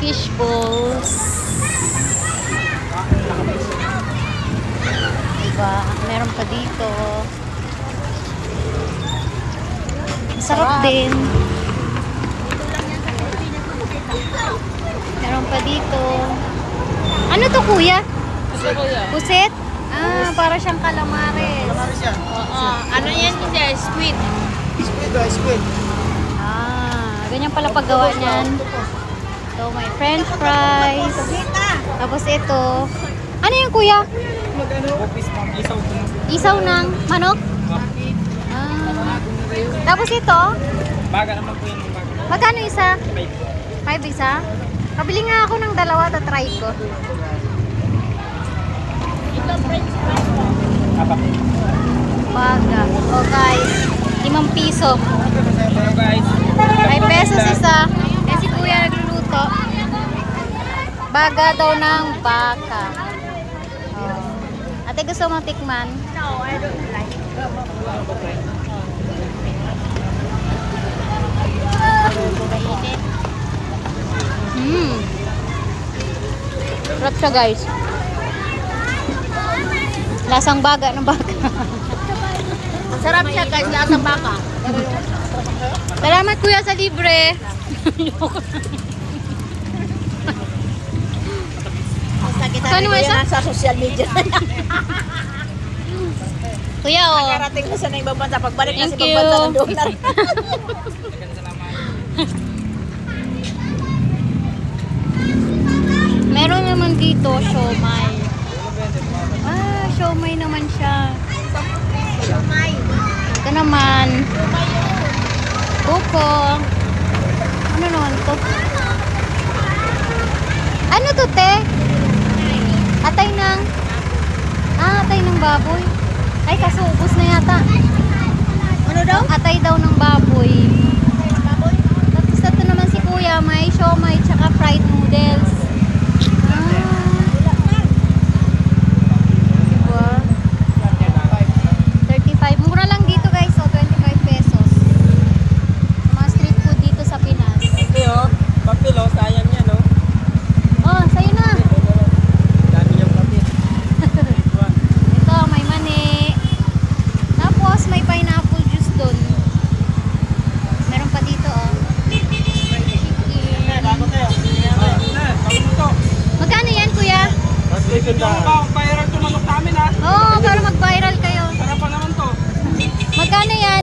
fish balls. Diba? Meron pa dito. Sarap din. Meron pa dito. Ano to, kuya? Pusit? Ah, para siyang calamares. Calamares yan. Oo. Ano yan hindi? Squid. Squid ba? Squid. Ah, ganyan pala paggawa niyan. So, may french fries. Tapos ito. Ano yung kuya? Office ma'am. Isaw po. Isaw ng manok? Ah. Tapos ito, Baga naman po yung baga. magkano isa? 5 isa? Pabili nga ako ng dalawa, try ko. Apa? Baga. Oh guys, 5 piso. Hello guys. 5 pesos isa. Eh si kuya nagluluto. Baga daw ng baka. Oh. Ate, gusto mo tikman? No, I don't like. Sarap siya guys. Lasang baga ng baka. Sarap siya guys, lasang baka. Salamat kuya sa libre. Saan mo isa? Sa social media. Kuya oh. Karating ko sa na ibang bansa. Pagbalik na sa Thank ibang bansa, you. nandoon na rin. Meron naman dito siomay. Ah, siomay naman siya. Ito naman. Buko. Ano naman to? Ano to, te? Atay ng... Ah, atay ng baboy. Ay, kaso ubos na yata. Ano daw? Atay daw ng baboy. Tapos ito naman si kuya, may siomay tsaka fried noodles.